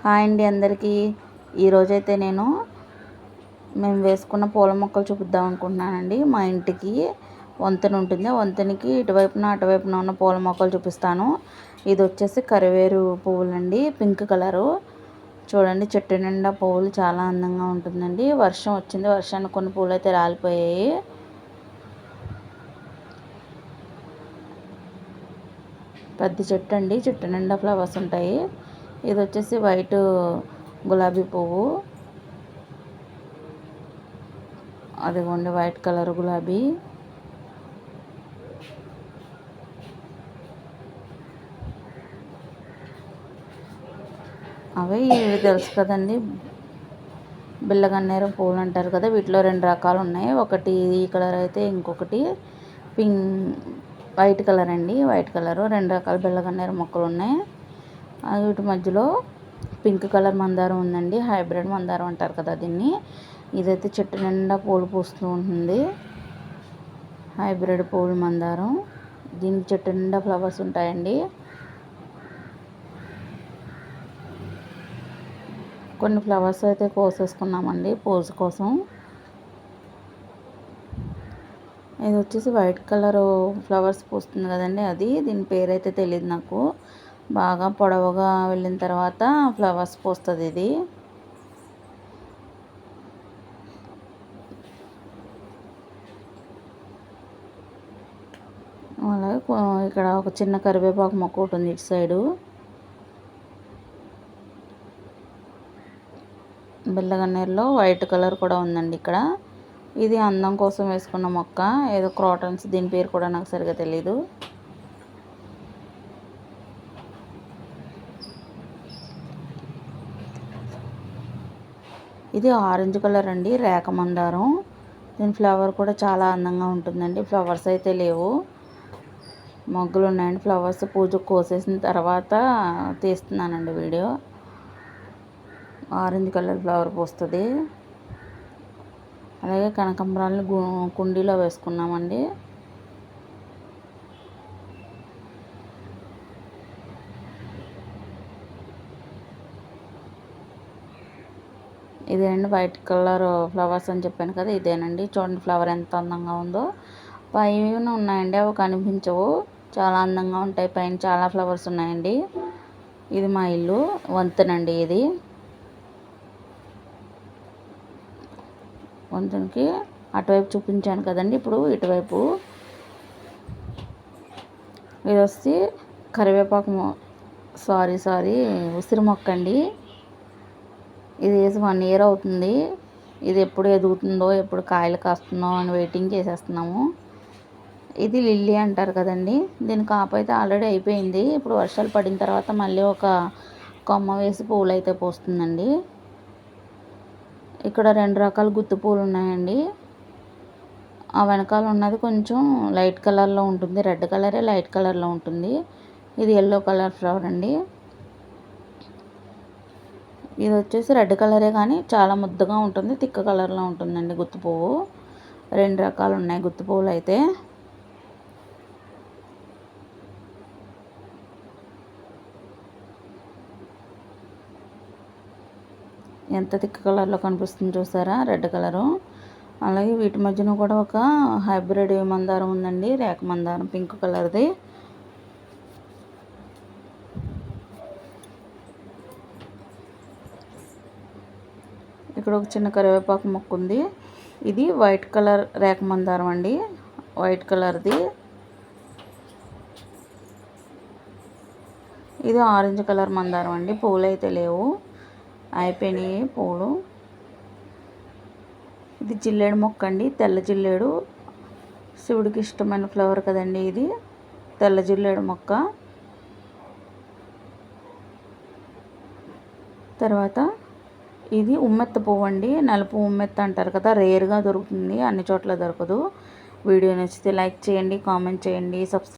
Hi అండి అందరికీ. ఈరోజైతే మేము వేసుకున్న పూల మొక్కలు చూపిద్దాం అనుకుంటున్నానండి. మా ఇంటికి వంతెన ఉంటుంది, వంతెనకి ఇటువైపున అటువైపున ఉన్న పూల మొక్కలు చూపిస్తాను. ఇది వచ్చేసి కరివేరు పువ్వులండి, పింక్ కలరు. చూడండి, చెట్టు నిండా పువ్వులు చాలా అందంగా ఉంటుందండి. వర్షం వచ్చింది, వర్షానికి కొన్ని పువ్వులు అయితే రాలిపోయాయి. పెద్ద చెట్టు అండి, చెట్టు నిండా ఫ్లవర్స్ ఉంటాయి. ఇది వచ్చేసి వైట్ గులాబీ పువ్వు, అదిగోండి వైట్ కలర్ గులాబీ. ఇవి తెలుసు కదండి, బిల్లగన్నేరు పువ్వులు అంటారు కదా. వీటిలో 2 రకాలు ఉన్నాయి. ఒకటి ఈ కలర్ అయితే, ఇంకొకటి వైట్ కలర్ అండి. వైట్ కలరు 2 రకాల బిల్లగన్నేరు మొక్కలు ఉన్నాయి. వీటి మధ్యలో పింక్ కలర్ మందారం ఉందండి, హైబ్రిడ్ మందారం అంటారు కదా దీన్ని. ఇదైతే చెట్టు నిండా పూలు పూస్తూ ఉంటుంది, హైబ్రిడ్ పూల మందారం. దీనికి చెట్టు నిండా ఫ్లవర్స్ ఉంటాయండి. కొన్ని ఫ్లవర్స్ అయితే కోసేసుకున్నామండి పోజ్ కోసం. ఇది వచ్చేసి వైట్ కలర్ ఫ్లవర్స్ పూస్తుంది కదండి, అది. దీని పేరైతే తెలియదు నాకు. బాగా పొడవుగా వెళ్ళిన తర్వాత ఫ్లవర్స్ పూస్తుంది ఇది. అలాగే ఇక్కడ ఒక చిన్న కరివేపాకు మొక్క ఒకటి ఉంది ఇటు సైడు. బిల్లగన్నేరులో వైట్ కలర్ కూడా ఉందండి ఇక్కడ. ఇది అందం కోసం వేసుకున్న మొక్క, ఏదో క్రోటన్స్, దీని పేరు కూడా నాకు సరిగా తెలీదు. ఇది ఆరెంజ్ కలర్ అండి, రేఖ మందారం. దీని ఫ్లవర్ కూడా చాలా అందంగా ఉంటుందండి. ఫ్లవర్స్ అయితే లేవు, మొగ్గలు ఉన్నాయండి. ఫ్లవర్స్ పూజకు కోసేసిన తర్వాత తీస్తున్నానండి వీడియో. ఆరెంజ్ కలర్ ఫ్లవర్ పూస్తుంది. అలాగే కనకాంబరాలను కుండీలో వేసుకున్నామండి. ఇదేనండి వైట్ కలర్ ఫ్లవర్స్ అని చెప్పాను కదా, ఇదేనండి. చూడండి ఫ్లవర్ ఎంత అందంగా ఉందో. పైన ఉన్నాయండి, అవి కనిపించవు, చాలా అందంగా ఉంటాయి. పైన చాలా ఫ్లవర్స్ ఉన్నాయండి. ఇది మా ఇల్లు వంతెనండి. ఇది వంతెనకి అటువైపు చూపించాను కదండి, ఇప్పుడు ఇటువైపు. ఇది వచ్చి కరివేపాకు సారీ ఉసిరి మొక్క అండి. ఇది వేసి 1 ఇయర్ అవుతుంది. ఇది ఎప్పుడు ఎదుగుతుందో, ఎప్పుడు కాయలు కాస్తుందో అని వెయిటింగ్ చేసేస్తున్నాము. ఇది లిల్లీ అంటారు కదండి, దీని కాపు అయితే ఆల్రెడీ అయిపోయింది. ఇప్పుడు వర్షాలు పడిన తర్వాత మళ్ళీ ఒక కొమ్మ వేసి పువ్వులు అయితే పోస్తుందండి. ఇక్కడ 2 రకాల గుత్తి పువ్వులు ఉన్నాయండి. ఆ వెనకాల ఉన్నది కొంచెం లైట్ కలర్లో ఉంటుంది, రెడ్ కలరే లైట్ కలర్లో ఉంటుంది. ఇది ఎల్లో కలర్ ఫ్లవర్ అండి. ఇది వచ్చేసి రెడ్ కలరే కానీ చాలా ముద్దగా ఉంటుంది, తిక్క కలర్లో ఉంటుందండి గుత్తి పువ్వు. 2 రకాలు ఉన్నాయి గుత్తి పువ్వులు అయితే. ఎంత తిక్క కలర్లో కనిపిస్తుంది చూసారా, రెడ్ కలరు. అలాగే వీటి మధ్యన కూడా ఒక హైబ్రిడ్ మందారం ఉందండి, రేఖ మందారం, పింక్ కలర్ది. ఇక్కడ ఒక చిన్న కరివేపాకు మొక్క ఉంది. ఇది వైట్ కలర్ రేఖ మందారం అండి, వైట్ కలర్ది. ఇది ఆరెంజ్ కలర్ మందారం అండి. పువ్వులు అయితే లేవు, అయిపోయినాయి పువ్వులు. ఇది జిల్లేడు మొక్క అండి, తెల్ల జిల్లేడు. శివుడికి ఇష్టమైన ఫ్లవర్ కదండి ఇది, తెల్ల జిల్లేడు మొక్క. తర్వాత ఇది ఉమ్మెత్త పువ్వు అండి, నలుపు ఉమ్మెత్త అంటారు కదా, రేర్గా దొరుకుతుంది, అన్ని చోట్ల దొరకదు. వీడియో నచ్చితే లైక్ చేయండి, కామెంట్ చేయండి, సబ్స్క్రైబ్